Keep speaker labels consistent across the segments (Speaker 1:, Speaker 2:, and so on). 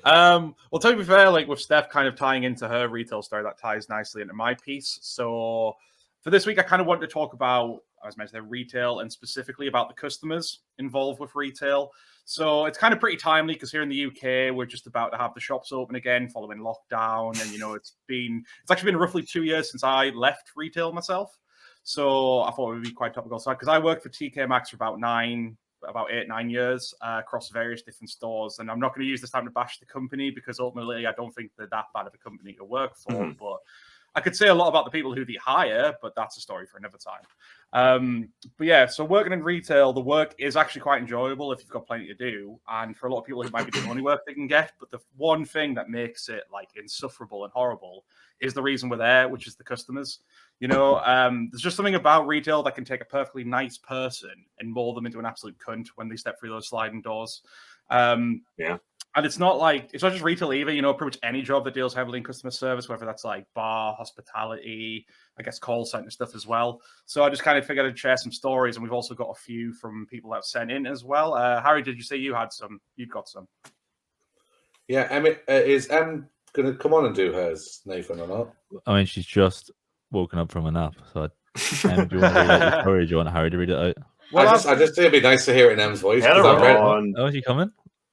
Speaker 1: Well, to be fair, like with Steph kind of tying into her retail story, that ties nicely into my piece. So for this week, I kind of wanted to talk about, as mentioned, retail and specifically about the customers involved with retail. So it's kind of pretty timely because here in the UK, we're just about to have the shops open again following lockdown. And, it's actually been roughly 2 years since I left retail myself. So I thought it would be quite topical. So because I worked for TK Maxx for about 8-9 years across various different stores. And I'm not going to use this time to bash the company because ultimately I don't think they're that bad of a company to work for. Mm-hmm. But I could say a lot about the people who they hire, but that's a story for another time. But yeah, so working in retail, the work is actually quite enjoyable if you've got plenty to do. And for a lot of people, it might be the only work they can get. But the one thing that makes it like insufferable and horrible is the reason we're there, which is the customers. There's just something about retail that can take a perfectly nice person and mold them into an absolute cunt when they step through those sliding doors.
Speaker 2: Yeah.
Speaker 1: And it's not just retail either, pretty much any job that deals heavily in customer service, whether that's like bar, hospitality, I guess call center stuff as well. So I just kind of figured I'd share some stories, and we've also got a few from people that have sent in as well. Harry, did you say you had some? You've got some.
Speaker 3: Yeah, is Em going to come on and do hers, Nathan, or not?
Speaker 4: I mean, she's just woken up from a nap, so Em, do you want to read out your story, or do you want Harry to read it out?
Speaker 3: Well, I just think it'd be nice to hear it in Em's voice.
Speaker 4: Oh, is he coming?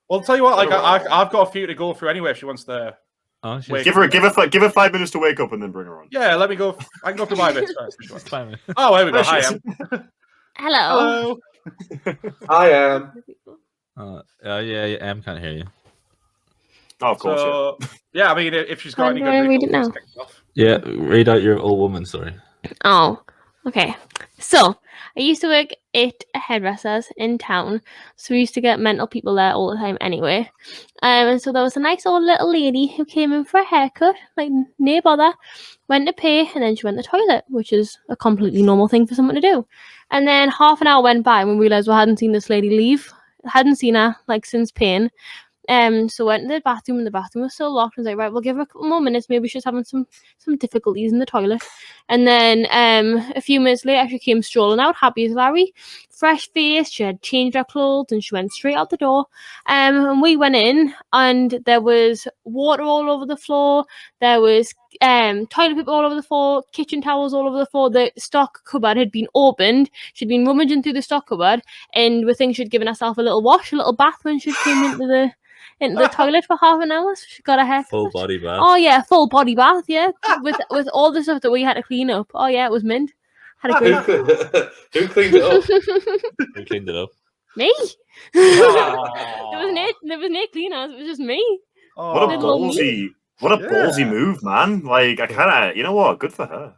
Speaker 1: Well, I'll tell you what, I've got a few to go through anyway if she wants to.
Speaker 2: Oh, give her 5 minutes to wake up and then bring her on.
Speaker 1: Yeah, let me go. I can go through 5 minutes first.
Speaker 4: 5 minutes.
Speaker 1: Oh, here we go. Hi, Em.
Speaker 5: Hello.
Speaker 3: Hi, Em.
Speaker 4: Yeah, Em can't hear you.
Speaker 2: Oh, of course.
Speaker 1: Yeah, I mean, if she's got any good
Speaker 5: read it now.
Speaker 4: Yeah, read out your old woman story.
Speaker 5: Oh, okay. So, I used to work at a hairdresser's in town, so we used to get mental people there all the time anyway. And so there was a nice old little lady who came in for a haircut, like no bother, went to pay, and then she went to the toilet, which is a completely normal thing for someone to do. And then half an hour went by and we realised we hadn't seen this lady leave. Hadn't seen her since paying. So went to the bathroom, and the bathroom was still locked. I was like, right, we'll give her a couple more minutes. Maybe she's having some difficulties in the toilet. And then a few minutes later, she came strolling out, happy as Larry, fresh face. She had changed her clothes, and she went straight out the door. And we went in, and there was water all over the floor. There was toilet paper all over the floor, kitchen towels all over the floor. The stock cupboard had been opened. She'd been rummaging through the stock cupboard, and we think she'd given herself a little wash, a little bath when she came into the toilet for half an hour. So she got her hair
Speaker 4: full body bath.
Speaker 5: Oh yeah, full body bath. Yeah, with all the stuff that we had to clean up. Oh yeah, it was mint. Had a great.
Speaker 3: Who cleaned it up?
Speaker 4: Who cleaned it up?
Speaker 5: Me. There was no cleaners. It was just me.
Speaker 2: What a ballsy move, man! Like I kind of, you know what? Good for her.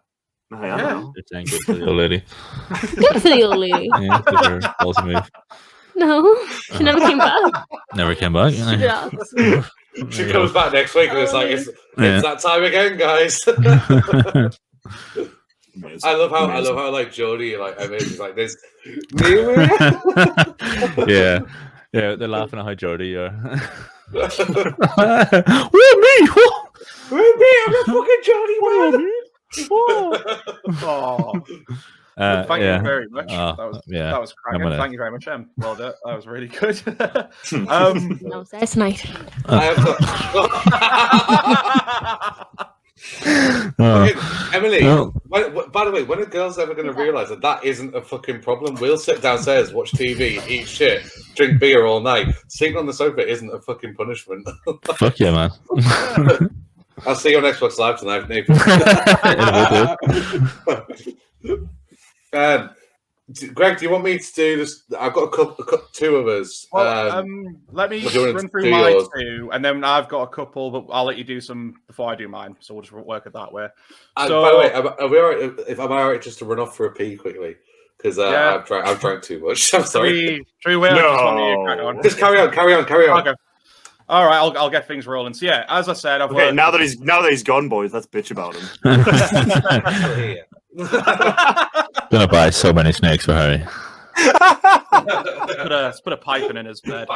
Speaker 2: I don't know.
Speaker 4: It's saying good for the old lady.
Speaker 5: Good for the old lady.
Speaker 4: Yeah, good for her. Ballsy move.
Speaker 5: No, she never came back.
Speaker 4: Never came back.
Speaker 5: Yeah.
Speaker 3: She comes back next week and it's like it's that time again, guys. I love how like Jodie is like this.
Speaker 4: Yeah, they're laughing at how Jodie are. Where me?
Speaker 3: Where me? I'm not fucking Jodie. Where me?
Speaker 1: Oh. Thank you very much. That was cracking. Thank you very much, Em. Well done. That was really good.
Speaker 5: No, that's nice.
Speaker 3: Emily, by the way, when are girls ever going to realise that isn't a fucking problem? We'll sit downstairs, watch TV, eat shit, drink beer all night. Sleeping on the sofa isn't a fucking punishment.
Speaker 4: Fuck yeah, man.
Speaker 3: I'll see you on Xbox Live tonight, Nathan. Greg, do you want me to do this? I've got two of us.
Speaker 1: Well, let me run through my two, and then I've got a couple, but I'll let you do some before I do mine. So we'll just work it that way. So,
Speaker 3: by the way, are we all right? If I'm all right, just to run off for a pee quickly because I've drank too much. I'm sorry. Just carry on.
Speaker 1: Okay. All right, I'll get things rolling. So yeah, as I said,
Speaker 2: now that he's gone, boys, let's bitch about him.
Speaker 4: Gonna buy so many snakes for Harry.
Speaker 1: put a pipe in his bed.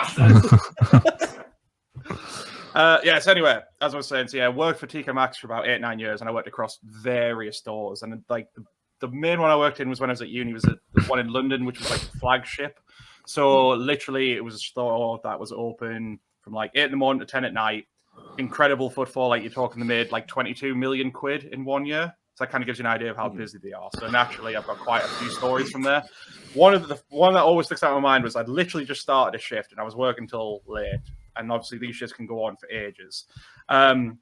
Speaker 1: Yes. Anyway, as I was saying, I worked for TK Maxx for about 8-9 years, and I worked across various stores. And like the main one I worked in was when I was at uni. Was the one in London, which was like the flagship. So literally, it was a store that was open from like 8 in the morning to 10 at night. Incredible footfall. Like you're talking, they made like 22 million quid in 1 year. So that kind of gives you an idea of how busy they are. So naturally, I've got quite a few stories from there. One that always sticks out in my mind was I'd literally just started a shift and I was working till late. And obviously these shifts can go on for ages.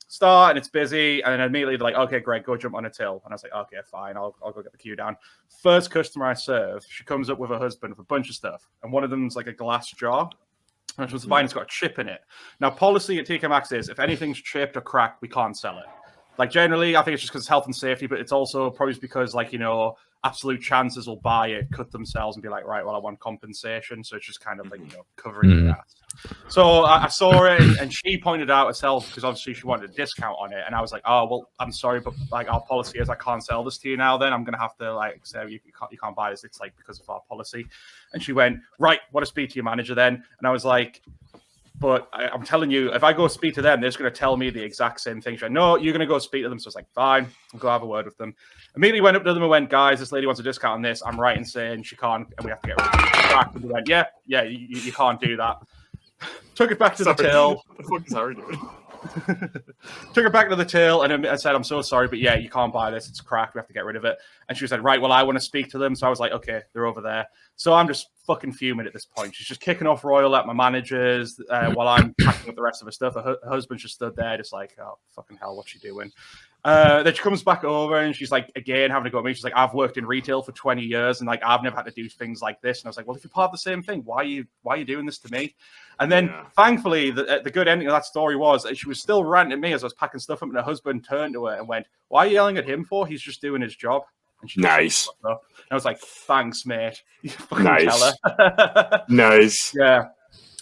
Speaker 1: Start and it's busy, and then immediately they're like, "Okay, Greg, go jump on a till." And I was like, "Okay, fine, I'll go get the queue down." First customer I serve, she comes up with her husband with a bunch of stuff, and one of them's like a glass jar. And she was buying, it's got a chip in it. Now, policy at TK Maxx is if anything's chipped or cracked, we can't sell it. Like generally, I think it's just because it's health and safety, but it's also probably because like Absolute Chances will buy it, cut themselves, and be like, right, well, I want compensation. So it's just kind of like covering the ass. So I saw it, and she pointed out herself because obviously she wanted a discount on it, and I was like, oh well, I'm sorry, but like our policy is I can't sell this to you now. Then I'm gonna have to like say you can't buy this. It's like because of our policy. And she went, right, want to speak to your manager then? And I was like, but I'm telling you, if I go speak to them, they're just going to tell me the exact same thing. She went, no, you're going to go speak to them. So I was like, fine, I'll go have a word with them. Immediately went up to them and went, guys, this lady wants a discount on this. I'm right in saying she can't, and we have to get rid of it. Back. And they went, yeah, you can't do that. Took it back to the till.
Speaker 2: What the fuck is Harry doing?
Speaker 1: Took it back to the till and I said, I'm so sorry, but yeah, you can't buy this. It's cracked. We have to get rid of it. And she said, right, well, I want to speak to them. So I was like, okay, they're over there. So I'm just fucking fuming at this point. She's just kicking off Royal at my managers while I'm packing up the rest of her stuff. Her husband just stood there just like, oh, fucking hell, what's she doing? Then she comes back over and she's like, again, having to go at me. She's like, I've worked in retail for 20 years and like, I've never had to do things like this. And I was like, well, if you're part of the same thing, why are you doing this to me? And then thankfully, the good ending of that story was that she was still ranting at me as I was packing stuff up, and her husband turned to her and went, why are you yelling at him for? He's just doing his job. And she
Speaker 2: nice.
Speaker 1: And I was like, thanks, mate. You fucking
Speaker 2: nice.
Speaker 1: tell her.
Speaker 2: Nice.
Speaker 1: Yeah.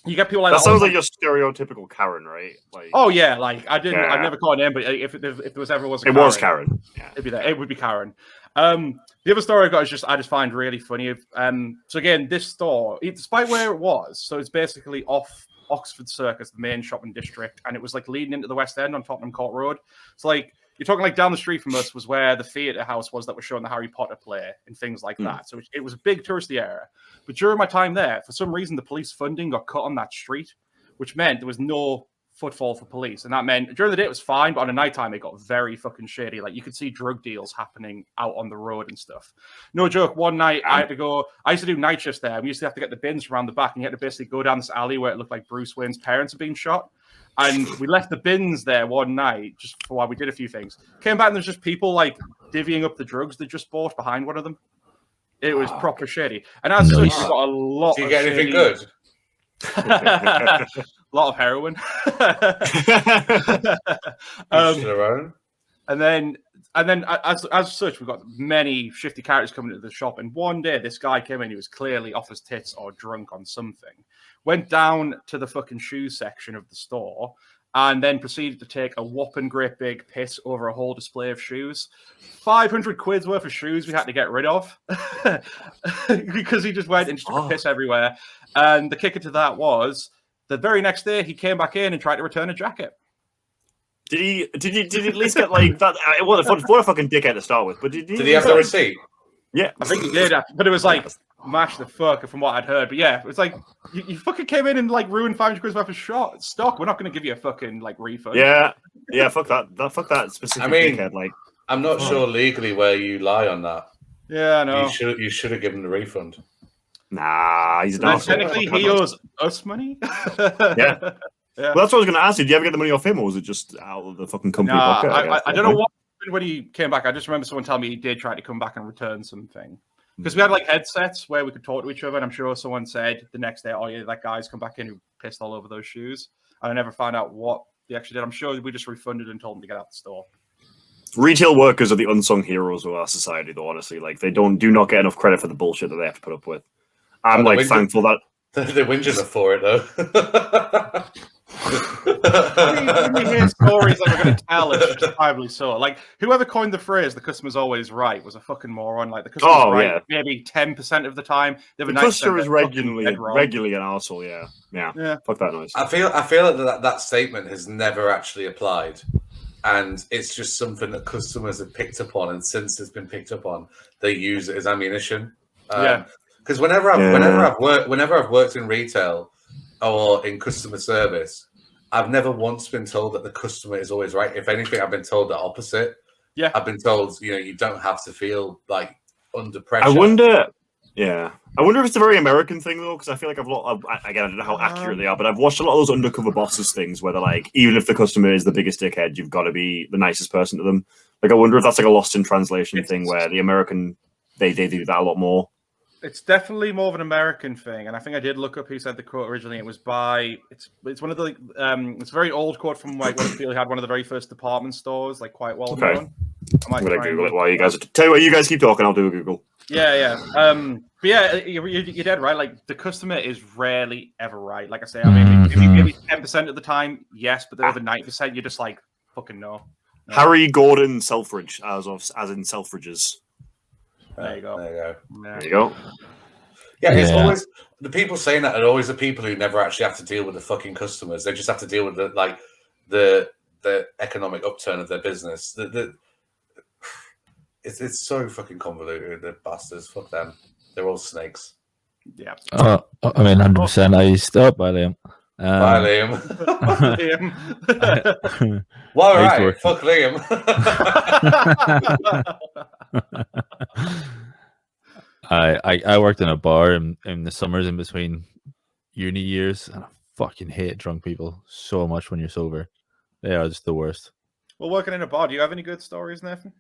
Speaker 1: You get people like
Speaker 2: that. Sounds like your stereotypical Karen, right? Like,
Speaker 1: oh yeah, like I never called her name, but if there was ever was a Karen,
Speaker 2: it was Karen. Yeah.
Speaker 1: It'd be that. It would be Karen. The other story I got is I just find really funny. So again, this store, despite where it was, so it's basically off Oxford Circus, the main shopping district, and it was like leading into the West End on Tottenham Court Road. So like you're talking like down the street from us was where the theatre house was that was showing the Harry Potter play and things like that. So it was a big touristy area. But during my time there, for some reason, the police funding got cut on that street, which meant there was no footfall for police. And that meant during the day it was fine, but on a nighttime it got very fucking shady. Like you could see drug deals happening out on the road and stuff. No joke, one night I used to do night shifts there. We used to have to get the bins around the back, and you had to basically go down this alley where it looked like Bruce Wayne's parents had been shot. And we left the bins there one night just for while we did a few things. Came back and there's just people like divvying up the drugs they just bought behind one of them. It was proper shady. And as such, we got a lot.
Speaker 3: Did you get anything good?
Speaker 1: A lot of heroin. And then as such, we've got many shifty characters coming into the shop. And one day, this guy came in. He was clearly off his tits or drunk on something. Went down to the fucking shoes section of the store and then proceeded to take a whopping great big piss over a whole display of shoes. 500 quid's worth of shoes we had to get rid of because he just went and just took a piss everywhere. And the kicker to that was the very next day he came back in and tried to return a jacket.
Speaker 2: Did he at least get like that? What a fucking dickhead to start with. But did he
Speaker 3: have the receipt?
Speaker 2: Yeah,
Speaker 1: I think he did. But it was like mash the fuck from what I'd heard. But yeah, it was like you fucking came in and like ruined 500 quid worth of stock. We're not going to give you a fucking like refund.
Speaker 2: Yeah, fuck that. Fuck that specific dickhead. Like,
Speaker 3: I'm not sure legally where you lie on that.
Speaker 1: Yeah, I know.
Speaker 3: You should have given the refund.
Speaker 2: Nah, he's not.
Speaker 1: Technically, he owes us money.
Speaker 2: Yeah. Yeah. Well, that's what I was going to ask you. Did you ever get the money off him, or was it just out of the fucking company pocket?
Speaker 1: I don't know what happened when he came back. I just remember someone telling me he did try to come back and return something. Because we had like headsets where we could talk to each other, and I'm sure someone said the next day, oh yeah, that guy's come back in who pissed all over those shoes. And I never found out what they actually did. I'm sure we just refunded and told him to get out the store.
Speaker 2: Retail workers are the unsung heroes of our society, though, honestly. Like, they do not get enough credit for the bullshit that they have to put up with. I'm thankful that...
Speaker 3: They're whinging for it, though.
Speaker 1: When you hear stories that we're going to tell, it's justifiably so. Like, whoever coined the phrase, the customer's always right, was a fucking moron. Like, the customer's right maybe 10% of the time.
Speaker 2: The customer is regularly an arsehole, yeah. Fuck that noise.
Speaker 3: I feel that statement has never actually applied. And it's just something that customers have picked up on, and since it's been picked up on, they use it as ammunition. Because whenever I've worked in retail or in customer service, I've never once been told that the customer is always right. If anything, I've been told the opposite.
Speaker 1: Yeah.
Speaker 3: I've been told, you don't have to feel like under pressure.
Speaker 2: I wonder if it's a very American thing though, because I feel like again, I don't know how accurate they are, but I've watched a lot of those undercover bosses things where they're like, even if the customer is the biggest dickhead, you've got to be the nicest person to them. Like, I wonder if that's like a lost in translation thing where the American they do that a lot more.
Speaker 1: It's definitely more of an American thing, and I think I did look up who said the quote originally. It was by it's one of the it's a very old quote from like what I feel had one of the very first department stores, like quite well known.
Speaker 2: I'm gonna Google it while you guys tell you what, you guys keep talking. I'll do a Google.
Speaker 1: Yeah. But yeah, you're dead right. Like the customer is rarely ever right. Like I say, I mean, if you give me 10% of the time, yes, but the other 90%, you're just like fucking no.
Speaker 2: Harry Gordon Selfridge, as in Selfridges.
Speaker 1: There you go.
Speaker 2: There you go.
Speaker 3: Yeah, it's always the people saying that are always the people who never actually have to deal with the fucking customers. They just have to deal with the economic upturn of their business. It's so fucking convoluted. The bastards, fuck them. They're all snakes.
Speaker 1: Yeah.
Speaker 4: I mean, 100%. I used up by Liam.
Speaker 3: Bye, Liam.
Speaker 1: Liam.
Speaker 3: Well, right. Fuck Liam.
Speaker 4: I worked in a bar in the summers in between uni years, and I fucking hate drunk people so much when you're sober. They are just the worst.
Speaker 1: Well, working in a bar, do you have any good stories, Nathan?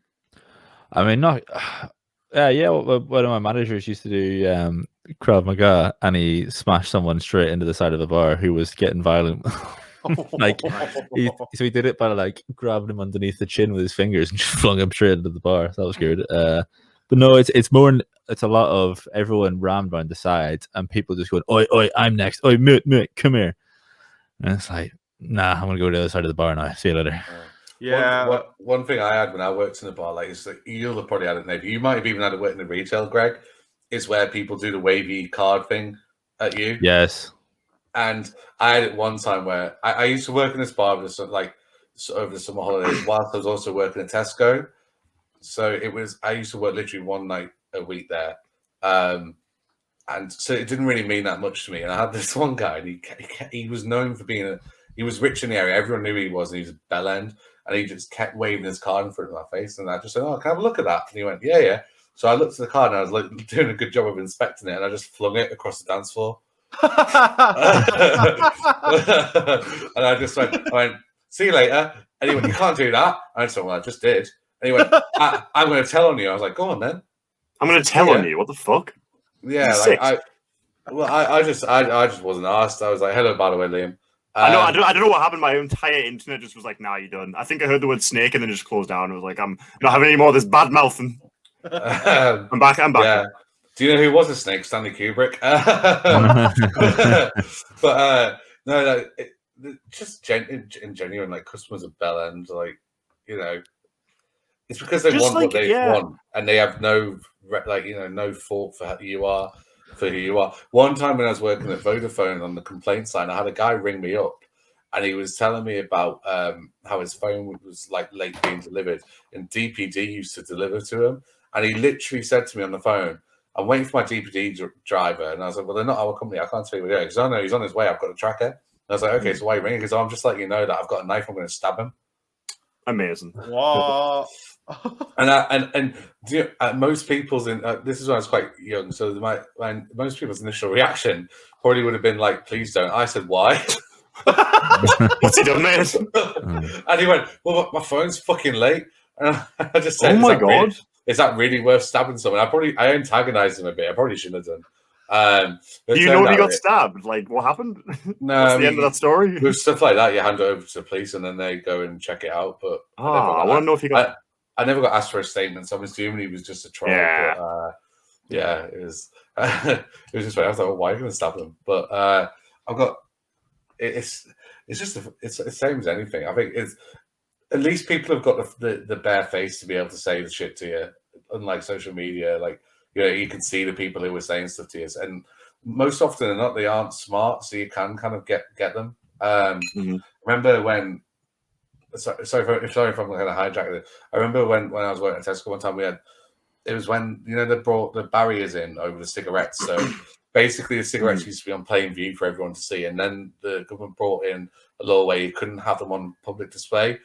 Speaker 4: I mean, not. Yeah. One of my managers used to do Krav Maga, and he smashed someone straight into the side of the bar who was getting violent. So he did it by like grabbing him underneath the chin with his fingers and just flung him straight into the bar. That was good. But no, it's a lot of everyone rammed around the side and people just going, oi, I'm next. Oi, mate, come here. And it's like, nah, I'm gonna go to the other side of the bar now. See you later.
Speaker 1: Yeah.
Speaker 3: One thing I had when I worked in a bar, like, is that you'll have probably had it, maybe you might have even had it work in the retail, Greg, is where people do the wavy card thing at you.
Speaker 4: Yes.
Speaker 3: And I had it one time where I used to work in this bar over the summer holidays whilst I was also working at Tesco. So I used to work literally one night a week there. And so it didn't really mean that much to me. And I had this one guy, and he was known for he was rich in the area. Everyone knew he was, and he was a bellend. And he just kept waving his card in front of my face. And I just said, oh, can I have a look at that? And he went, yeah. So I looked at the card, and I was like doing a good job of inspecting it. And I just flung it across the dance floor. And I went, see you later. And he went, you can't do that. I said, well, I just did. And he went, I'm going to tell on you. I was like, go on then.
Speaker 2: I'm going to tell on you. What the fuck?
Speaker 3: Yeah, I just wasn't asked. I was like, hello, by the way, Liam.
Speaker 2: I don't know what happened. My entire internet just was like, nah, you're done. I think I heard the word snake and then it just closed down. I was like, I'm not having any more of this bad mouthing. I'm back.
Speaker 3: Yeah. Do you know who was a snake? Stanley Kubrick. But no, just genuine, like, customers of Bell End, like, it's because they just want what they want, and they have no fault for who you are. One time when I was working at Vodafone on the complaint side, I had a guy ring me up, and he was telling me about how his phone was like late being delivered, and DPD used to deliver to him, and he literally said to me on the phone, I'm waiting for my DPD driver. And I was like, well, they're not our company. I can't tell you where they are. Because I know he's on his way. I've got a tracker. And I was like, okay, so why are you ringing? Because I'm just letting you know that I've got a knife. I'm going to stab him.
Speaker 2: Amazing.
Speaker 1: What?
Speaker 3: and most people's this is when I was quite young. So most people's initial reaction probably would have been like, please don't. I said, why?
Speaker 2: What's he done, man?
Speaker 3: And he went, well, my phone's fucking late. And I just said,
Speaker 2: oh my God.
Speaker 3: Is that really worth stabbing someone? I antagonized him a bit. I probably shouldn't have done.
Speaker 2: Do you know if he got stabbed? Like, what happened?
Speaker 3: No,
Speaker 2: what's the end of that story?
Speaker 3: With stuff like that, you hand it over to the police and then they go and check it out. But
Speaker 2: I want to know if he got.
Speaker 3: I never got asked for a statement, so I'm assuming he was just a troll.
Speaker 2: Yeah,
Speaker 3: but, it was. It was just funny. I was like, well, why are you going to stab him? But I've got. It's just it's the same as anything. I think it's. At least people have got the bare face to be able to say the shit to you, unlike social media. Like, you can see the people who are saying stuff to you, and most often than not, they aren't smart, so you can kind of get them. Remember when? Sorry if I'm going to hijack it. I remember when I was working at Tesco one time. It was when they brought the barriers in over the cigarettes, so Basically, the cigarettes used to be on plain view for everyone to see, and then the government brought in a law where you couldn't have them on public display.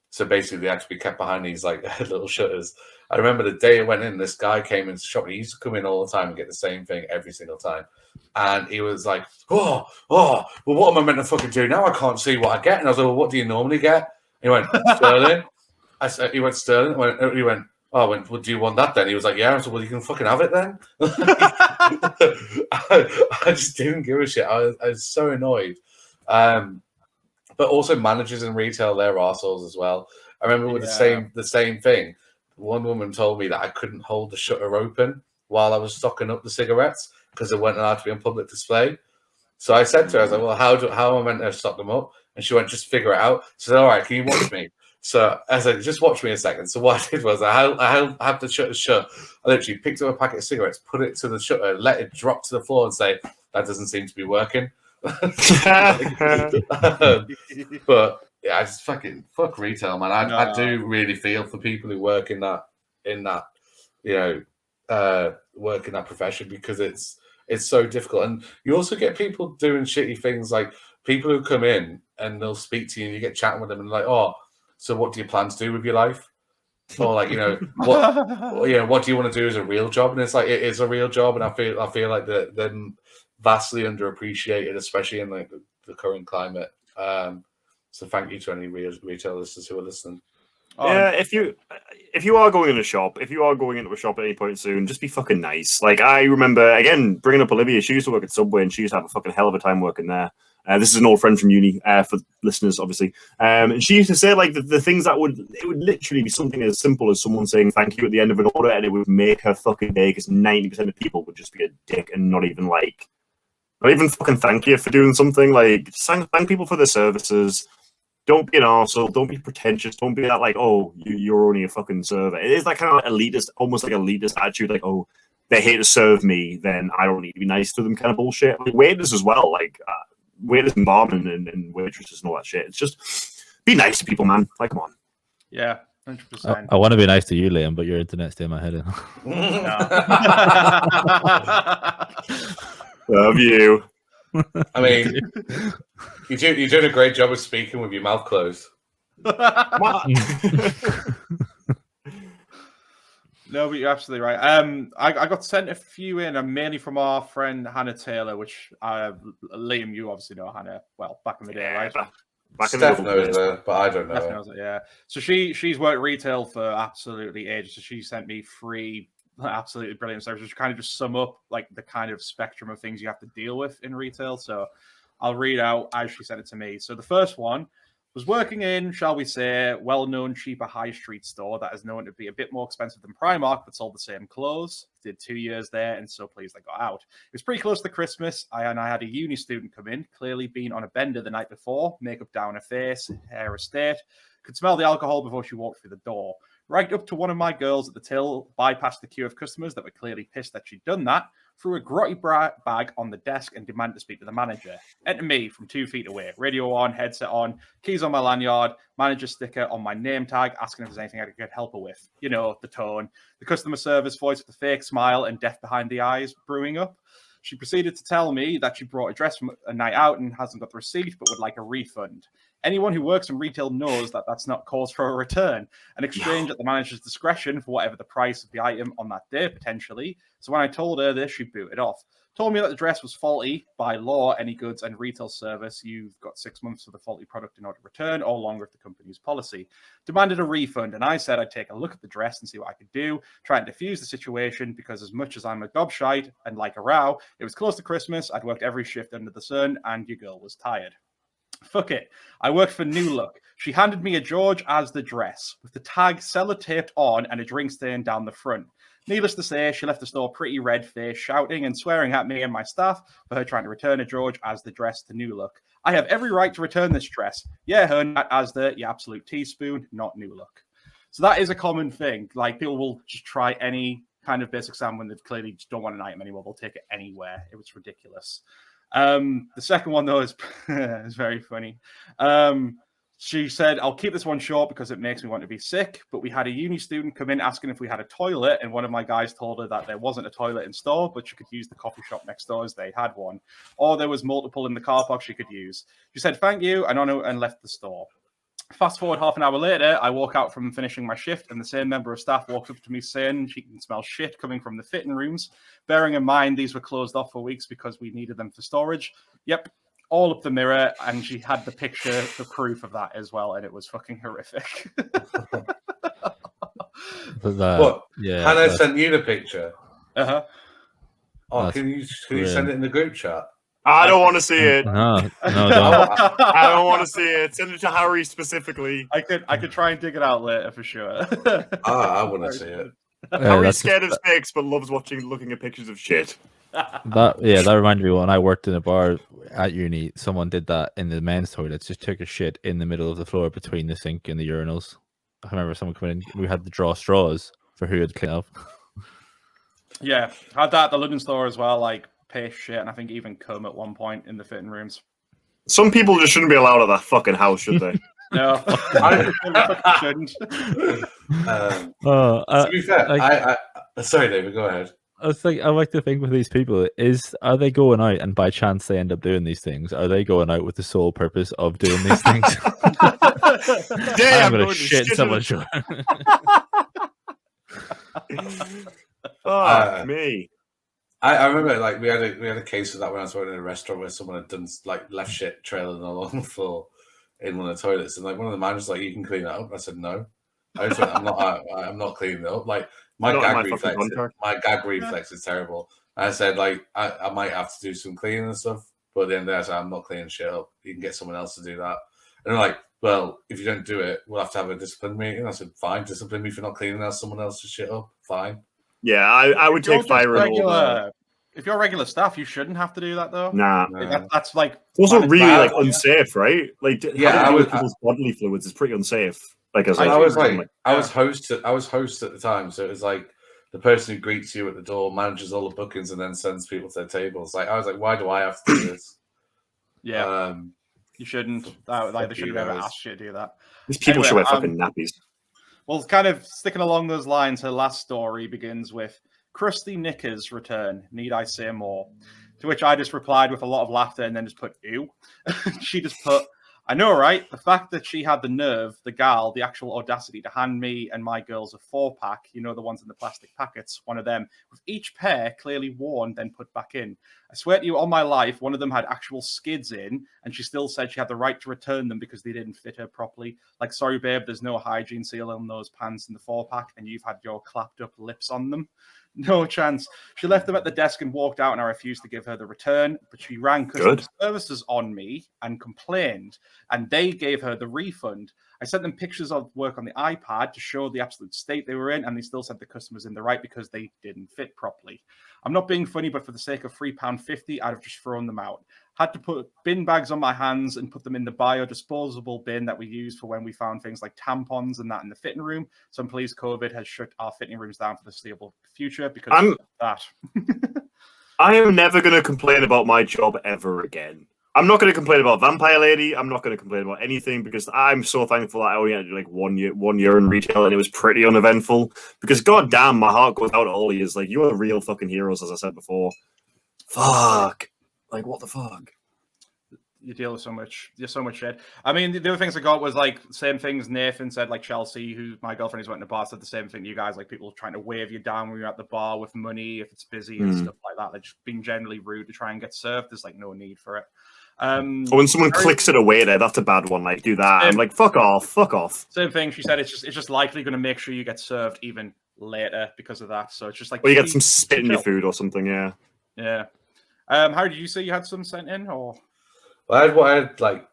Speaker 3: So basically, they had to be kept behind these like little shutters. I remember the day it went in, this guy came into the shop. He used to come in all the time and get the same thing every single time. And he was like, well, what am I meant to fucking do now? I can't see what I get. And I was like, well, what do you normally get? He went, sterling. He went, sterling. He went, oh, I went, well, do you want that then? He was like, yeah. I said, well, you can fucking have it then. I just didn't give a shit. I was so annoyed. But also managers in retail, they're arseholes as well. I remember with the same thing. One woman told me that I couldn't hold the shutter open while I was stocking up the cigarettes because they weren't allowed to be on public display. So I said to her, I was like, well, how am I meant to stock them up? And she went, just figure it out. She said, all right, can you watch me? So I said, just watch me a second. So what I did was I had the shutter shut. I literally picked up a packet of cigarettes, put it to the shutter, let it drop to the floor and say, that doesn't seem to be working. But yeah, I just fuck retail, man. I do really feel for people who work in that work in that profession because it's so difficult. And you also get people doing shitty things, like people who come in and they'll speak to you and you get chatting with them and like, oh, so what do you plan to do with your life? Or like, what do you want to do as a real job? And it's like, it is a real job. And I feel like they're vastly underappreciated, especially in like the current climate. So thank you to any retail listeners who are listening.
Speaker 2: Yeah, if you are going into a shop at any point soon, just be fucking nice. Like, I remember, again, bringing up Olivia, she used to work at Subway and she used to have a fucking hell of a time working there. This is an old friend from uni, for listeners, obviously. And she used to say, like, the things that would literally be something as simple as someone saying thank you at the end of an order, and it would make her fucking day, because 90% of people would just be a dick and not even fucking thank you for doing something. Like, just thank people for their services. Don't be an arsehole. Don't be pretentious. Don't be that, like, oh, you're only a fucking server. It is that kind of elitist, almost like elitist attitude, like, oh, they're here to serve me, then I don't need to be nice to them kind of bullshit. Like, waiters as well, like, waiters and barmen and waitresses and all that shit. It's just, be nice to people, man. Like, come on.
Speaker 1: Yeah, 100%.
Speaker 4: I want to be nice to you, Liam, but your internet's doing my head in.
Speaker 2: Love you.
Speaker 3: I mean, you're doing a great job of speaking with your mouth closed.
Speaker 1: No, but you're absolutely right. I got sent a few in, and mainly from our friend Hannah Taylor, which Liam, you obviously know Hannah well back in the day, right?
Speaker 3: Steph knows her, but I don't know her.
Speaker 1: Knows it, yeah. So she's worked retail for absolutely ages. So she sent me 3 absolutely brilliant services, which kind of just sum up like the kind of spectrum of things you have to deal with in retail. So I'll read out as she sent it to me. So the first one was working in, shall we say, well-known, cheaper high street store that is known to be a bit more expensive than Primark, but sold the same clothes. Did 2 years there, and so pleased I got out. It was pretty close to Christmas, and I had a uni student come in, clearly been on a bender the night before, makeup down her face, hair a state, could smell the alcohol before she walked through the door. Right up to one of my girls at the till, bypassed the queue of customers that were clearly pissed that she'd done that, threw a grotty bag on the desk and demanded to speak to the manager. Enter me from 2 feet away, radio on, headset on, keys on my lanyard, manager sticker on my name tag, asking if there's anything I could help her with. You know, the tone, the customer service voice with the fake smile and death behind the eyes brewing up. She proceeded to tell me that she brought a dress from a night out and hasn't got the receipt, but would like a refund. Anyone who works in retail knows that that's not cause for a return. An exchange at the manager's discretion for whatever the price of the item on that day, potentially. So when I told her this, she booted off. Told me that the dress was faulty. By law, any goods and retail service, you've got 6 months for the faulty product in order to return, or longer if the company's policy. Demanded a refund, and I said I'd take a look at the dress and see what I could do, try and diffuse the situation, because as much as I'm a gobshite and like a row, it was close to Christmas, I'd worked every shift under the sun, and your girl was tired. Fuck it. I worked for New Look. She handed me a George as the dress, with the tag sellotaped on and a drink stain down the front. Needless to say, she left the store pretty red-faced, shouting and swearing at me and my staff for her trying to return a George as the dress to New Look. I have every right to return this dress. Yeah, her not as the absolute teaspoon, not New Look. So that is a common thing. Like, people will just try any kind of basic Sam when they clearly just don't want an item anymore. They'll take it anywhere. It was ridiculous. The second one, though, is very funny. She said, I'll keep this one short because it makes me want to be sick. But we had a uni student come in asking if we had a toilet. And one of my guys told her that there wasn't a toilet in store, but she could use the coffee shop next door as they had one. Or there was multiple in the car park she could use. She said, thank you, and left the store. Fast forward half an hour later, I walk out from finishing my shift, and the same member of staff walks up to me saying she can smell shit coming from the fitting rooms. Bearing in mind, these were closed off for weeks because we needed them for storage. Yep, all up the mirror, and she had the picture, the proof of that as well, and it was fucking horrific.
Speaker 3: What? Yeah, Hannah sent you the picture.
Speaker 1: Uh-huh.
Speaker 3: Oh, can you send it in the group chat?
Speaker 2: I don't want to see it.
Speaker 4: No, don't.
Speaker 2: I don't want to see it. Send it to Harry specifically.
Speaker 1: I could try and dig it out later for sure.
Speaker 3: I want to see it.
Speaker 2: Harry's scared of snakes, but loves looking at pictures of shit.
Speaker 4: That reminded me when I worked in a bar at uni. Someone did that in the men's toilets. Just took a shit in the middle of the floor between the sink and the urinals. I remember someone coming in. We had to draw straws for who had cleaned up.
Speaker 1: Yeah, had that at the London store as well. Like piss, shit, and I think even cum at one point in the fitting rooms.
Speaker 2: Some people just shouldn't be allowed at that fucking house, should they?
Speaker 1: No, I shouldn't.
Speaker 3: To be fair, sorry, David, go ahead.
Speaker 4: I like to think with these people are they going out and by chance they end up doing these things? Are they going out with the sole purpose of doing these things? I'm gonna shit someone's shirt.
Speaker 2: Fuck me.
Speaker 3: I remember like we had a case of that when I was working in a restaurant where someone had done like left shit trailing along the floor in one of the toilets, and like one of the managers was like, "You can clean that up." I said, "No, I just went, I'm not cleaning it up." Like my gag reflex is terrible. And I said like I might have to do some cleaning and stuff, but at the end of the day, I said, "I'm not cleaning shit up. You can get someone else to do that." And they're like, "Well, if you don't do it, we'll have to have a discipline meeting." I said, "Fine, discipline me for not cleaning someone else's shit up. Fine."
Speaker 2: Yeah, I would take firing over.
Speaker 1: If you're regular staff, you shouldn't have to do that, though.
Speaker 2: Nah.
Speaker 1: That's like...
Speaker 2: It's also really, like, unsafe, right? Like,
Speaker 3: yeah,
Speaker 2: people's bodily fluids is pretty unsafe. Like,
Speaker 3: I was host at the time, so it was like the person who greets you at the door, manages all the bookings, and then sends people to their tables. Like, I was like, why do I have to do this?
Speaker 1: Yeah. You shouldn't. They should have ever asked you to do that.
Speaker 2: These people should wear fucking nappies.
Speaker 1: Well, kind of sticking along those lines, her last story begins with crusty knickers return. Need I say more? To which I just replied with a lot of laughter and then just put, ew. She just put, I know, right? The fact that she had the nerve, the actual audacity to hand me and my girls a 4-pack, you know, the ones in the plastic packets, one of them, with each pair clearly worn, then put back in. I swear to you, on my life, one of them had actual skids in, and she still said she had the right to return them because they didn't fit her properly. Like, sorry, babe, there's no hygiene seal on those pants in the 4-pack, and you've had your clapped up lips on them. No chance. She left them at the desk and walked out, and I refused to give her the return. But she rang customer services on me and complained, and they gave her the refund. I sent them pictures of work on the iPad to show the absolute state they were in, and they still said the customer's in the right because they didn't fit properly. I'm not being funny, but for the sake of £3.50, I'd have just thrown them out. Had to put bin bags on my hands and put them in the biodisposable bin that we use for when we found things like tampons and that in the fitting room. So I'm pleased COVID has shut our fitting rooms down for the foreseeable future because of that.
Speaker 2: I am never going to complain about my job ever again. I'm not going to complain about Vampire Lady. I'm not going to complain about anything because I'm so thankful that I only had to do like 1 year in retail and it was pretty uneventful. Because goddamn, my heart goes out to all of you. Like, you are real fucking heroes, as I said before. Fuck. Like, what the fuck?
Speaker 1: You deal with so much shit. I mean, the other things I got was like same things Nathan said, like Chelsea, who my girlfriend who's went to the bar, said the same thing to you guys, like people trying to wave you down when you're at the bar with money if it's busy and stuff like that. Like just being generally rude to try and get served. There's like no need for it.
Speaker 2: When someone clicks it away there, that's a bad one. Like, do that. I'm like, fuck off.
Speaker 1: Same thing. She said it's just likely going to make sure you get served even later because of that. So it's just like,
Speaker 2: or you get some spit in your food or something. Yeah.
Speaker 1: Yeah. How did you say you had some sent in, or?
Speaker 3: Well, I had like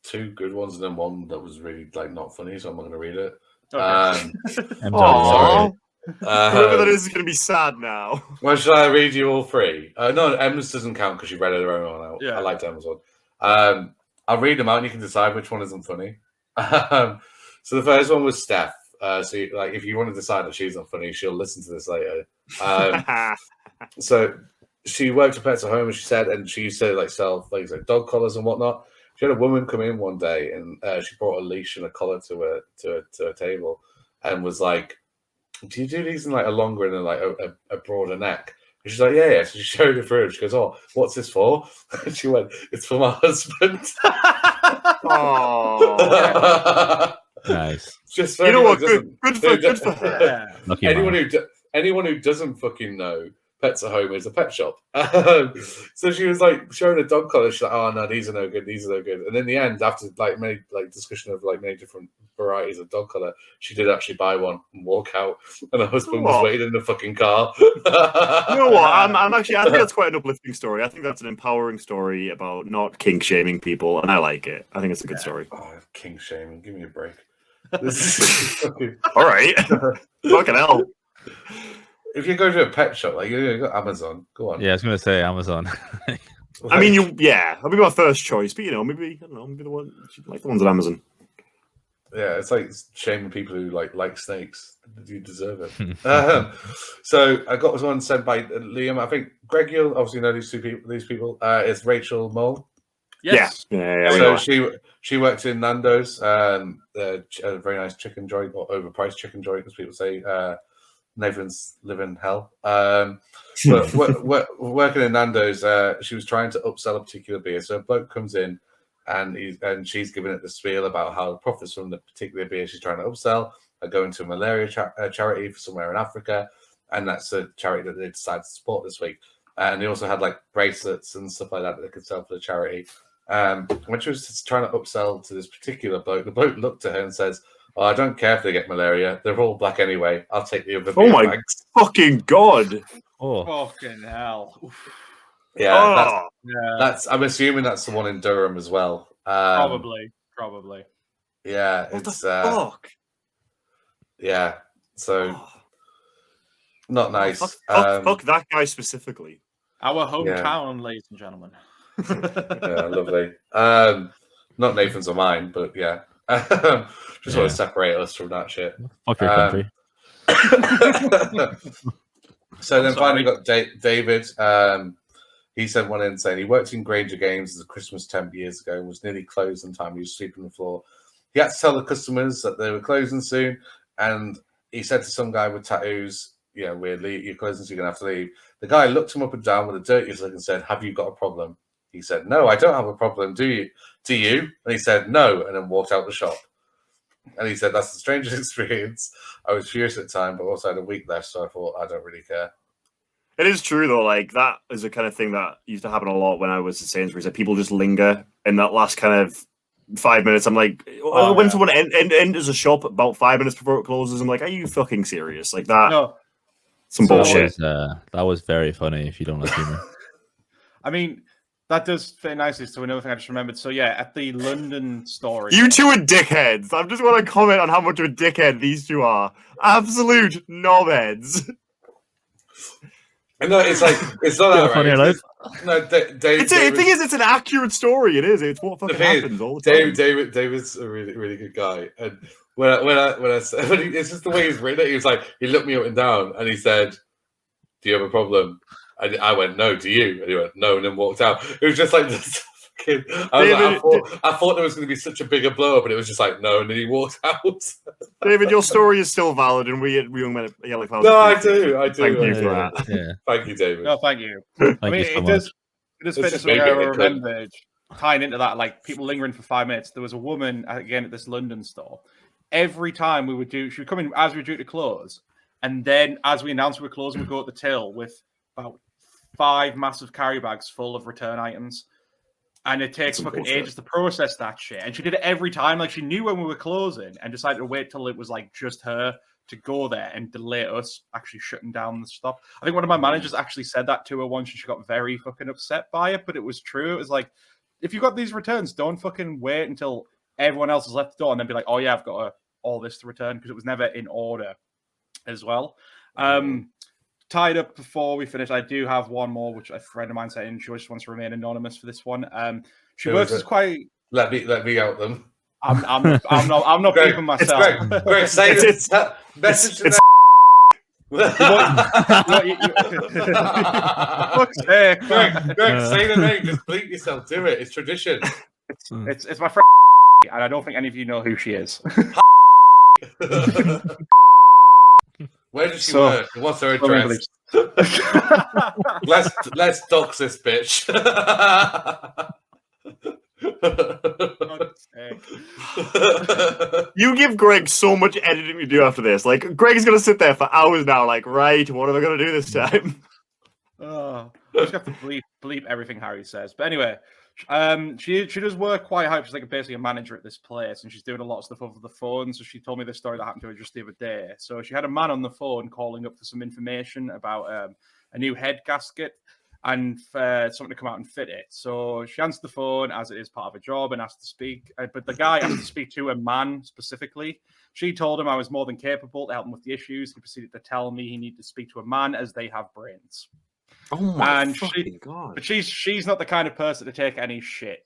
Speaker 3: 2 good ones and then one that was really like not funny, so I'm not going to read it. Okay.
Speaker 4: I'm sorry.
Speaker 2: Whoever that is going to be sad now.
Speaker 3: Well, should I read you all 3? No, Emma's doesn't count because she read her own one out.
Speaker 1: Yeah.
Speaker 3: I liked Emma's one. I'll read them out and you can decide which one isn't funny. So the first one was Steph. If you want to decide that she's not funny, she'll listen to this later. So she worked at Pets at Home, and she said, and she used to like sell things like dog collars and whatnot. She had a woman come in one day, and she brought a leash and a collar to her table, and was like, "Do you do these in like a longer and like a broader neck?" And she's like, "Yeah." So she showed it through. She goes, "Oh, what's this for?" And she went, "It's for my husband."
Speaker 2: Oh,
Speaker 4: Nice.
Speaker 3: Just
Speaker 2: you know what? Good for her.
Speaker 1: Yeah.
Speaker 4: Lucky
Speaker 3: anyone who doesn't fucking know, Pets at Home is a pet shop. So she was like showing a dog collar. She's like, "Oh no, these are no good. These are no good." And in the end, after like many like discussion of like many different varieties of dog collar, she did actually buy one and walk out. And her husband was waiting in the fucking car.
Speaker 2: You know what? I'm actually. I think that's quite an uplifting story. I think that's an empowering story about not kink shaming people, and I like it. I think it's a good story.
Speaker 3: Oh, king shaming. Give me a break. This is fucking...
Speaker 2: All right. Fucking hell.
Speaker 3: If you go to a pet shop, like you got Amazon, go on.
Speaker 4: Yeah, I was gonna say Amazon.
Speaker 2: I mean, that'd be my first choice, but maybe the one like the ones at Amazon.
Speaker 3: Yeah, it's like shaming people who like snakes. You deserve it. So I got one sent by Liam. I think Greg, you'll obviously know these people. It's Rachel Mole.
Speaker 1: Yes.
Speaker 2: Yeah.
Speaker 3: So she works in Nando's. A very nice chicken joint, or overpriced chicken joint, as people say. Nathan's living hell. But working in Nando's, she was trying to upsell a particular beer. So a bloke comes in, and she's giving it the spiel about how the profits from the particular beer she's trying to upsell are going to a malaria charity for somewhere in Africa, and that's a charity that they decided to support this week. And they also had like bracelets and stuff like that they could sell for the charity. When she was trying to upsell to this particular bloke, the bloke looked at her and says, "Oh, I don't care if they get malaria. They're all black anyway. I'll take the other beer."
Speaker 2: Oh my
Speaker 3: bags.
Speaker 2: fucking god!
Speaker 4: Oh,
Speaker 1: Fucking hell. Oof.
Speaker 3: Yeah,
Speaker 1: Yeah.
Speaker 3: that's. I'm assuming that's the one in Durham as well.
Speaker 1: Probably.
Speaker 3: Yeah,
Speaker 2: What
Speaker 3: it's
Speaker 2: the fuck?
Speaker 3: yeah. So not nice.
Speaker 2: Fuck that guy specifically.
Speaker 1: Our hometown, ladies and gentlemen.
Speaker 3: Yeah, lovely. Not Nathan's or mine, but yeah. Just want to separate us from that shit.
Speaker 4: fuck your country.
Speaker 3: So then finally got David. He sent one in saying he worked in Granger Games as a Christmas temp years ago and was nearly closed on time. He was sleeping on the floor. He had to tell the customers that they were closing soon, and he said to some guy with tattoos, you're closing, so you're going to have to leave. The guy looked him up and down with a dirtiest look and said, "Have you got a problem?" He said, "No, I don't have a problem. Do you? Do you?" And he said, "No," and then walked out the shop. And he said, "That's the strangest experience. I was furious at the time, but also had a week left, so I thought, I don't really care."
Speaker 2: It is true though. Like that is a kind of thing that used to happen a lot when I was at Sainsbury's. That people just linger in that last kind of 5 minutes. I'm like, when someone enters a shop about 5 minutes before it closes, I'm like, are you fucking serious? Like that?
Speaker 1: No.
Speaker 2: Some bullshit.
Speaker 4: That was very funny. If you don't like humor,
Speaker 1: I mean, that does fit nicely to another thing I just remembered. So yeah, at the London story.
Speaker 2: You two are dickheads. I just want to comment on how much of a dickhead these two are. Absolute knobheads.
Speaker 3: No, it's like it's not that
Speaker 4: funny
Speaker 3: right.
Speaker 4: life.
Speaker 3: No,
Speaker 2: The thing is, it's an accurate story. It is. It's what fucking happens all the time.
Speaker 3: David's a really, really good guy. And it's just the way he's written it. He was like, he looked me up and down, and he said, "Do you have a problem?" I went, "No, do you?" And he went, "No," and then walked out. It was just like this. I thought there was going to be such a bigger blow up, but it was just like, "No," and then he walked out.
Speaker 2: David, your story is still valid, and we young men at Yellow Clouds.
Speaker 3: No, I do.
Speaker 2: Thank you for that.
Speaker 4: Yeah.
Speaker 3: Thank you, David.
Speaker 1: No, thank you.
Speaker 4: Thank
Speaker 1: I mean,
Speaker 4: you so
Speaker 1: it
Speaker 4: much.
Speaker 1: does fit
Speaker 3: just
Speaker 1: something I
Speaker 3: making it
Speaker 1: remembered tying into that, like people lingering for 5 minutes. There was a woman again at this London store. Every time she would come in as we were due to close, and then as we announced we were closing, we'd go at the till with about 5 massive carry bags full of return items. And it takes fucking ages to process that shit. And she did it every time. Like, she knew when we were closing and decided to wait till it was, like, just her to go there and delay us actually shutting down the stop. I think one of my managers actually said that to her once, and she got very fucking upset by it, but it was true. It was like, if you've got these returns, don't fucking wait until everyone else has left the door and then be like, "Oh, yeah, I've got all this to return," because it was never in order as well. Tied up before we finish, I do have one more, which a friend of mine said, and she just wants to remain anonymous for this one. She works as quite.
Speaker 3: Let me out them.
Speaker 1: I'm not
Speaker 3: Greg,
Speaker 1: keeping myself.
Speaker 3: Greg, say
Speaker 2: It's-
Speaker 3: it. Message to
Speaker 1: Fuck's sake.
Speaker 3: Greg, say the name. Just bleep yourself. Do it. It's tradition.
Speaker 1: It's my friend, and I don't think any of you know who she is.
Speaker 3: Where does she work? What's her address? let's dox this bitch.
Speaker 2: You give Greg so much editing to do after this. Like, Greg's gonna sit there for hours now. Like, right, what am I gonna do this time?
Speaker 1: I just have to bleep everything Harry says. But anyway, she does work quite hard. She's like basically a manager at this place, and she's doing a lot of stuff over the phone. So she told me this story that happened to her just the other day. So she had a man on the phone calling up for some information about a new head gasket and something to come out and fit it. So she answered the phone as it is part of a job and asked to speak. But the guy asked to speak to a man specifically. She told him I was more than capable to help him with the issues. He proceeded to tell me he needed to speak to a man as they have brains.
Speaker 2: Oh my fucking God.
Speaker 1: But she's not the kind of person to take any shit.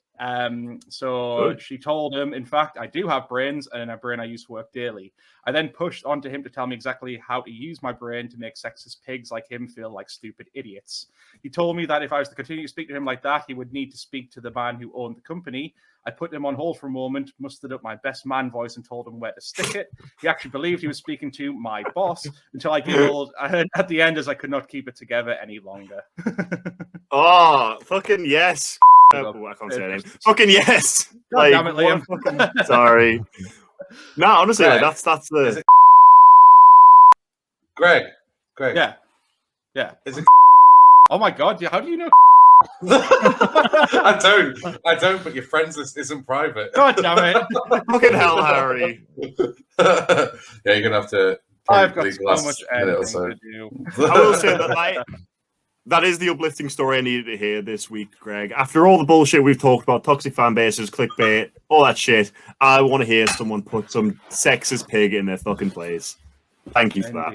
Speaker 1: So
Speaker 2: Good.
Speaker 1: she told him, in fact, I do have brains and a brain I use for work daily. I then pushed onto him to tell me exactly how to use my brain to make sexist pigs like him feel like stupid idiots. He told me that if I was to continue to speak to him like that, he would need to speak to the man who owned the company. I put him on hold for a moment, mustered up my best man voice and told him where to stick it. He actually believed he was speaking to my boss until I giggled at the end as I could not keep it together any longer.
Speaker 2: Oh, fucking yes. I can't say it. Fucking yes.
Speaker 1: God damn it, Liam.
Speaker 2: Sorry. No, honestly,
Speaker 3: Greg,
Speaker 2: like, that's the.
Speaker 3: Greg.
Speaker 1: Yeah.
Speaker 3: Is it?
Speaker 1: Oh my God! How do you know?
Speaker 3: I don't. But your friends list isn't private.
Speaker 1: God damn it!
Speaker 2: Fucking hell, Harry.
Speaker 3: Yeah, you're gonna have to.
Speaker 1: I've got so much editing to do.
Speaker 2: I will say that that is the uplifting story I needed to hear this week, Greg. After all the bullshit we've talked about, toxic fan bases, clickbait, all that shit, I want to hear someone put some sexist pig in their fucking place. Thank you for that.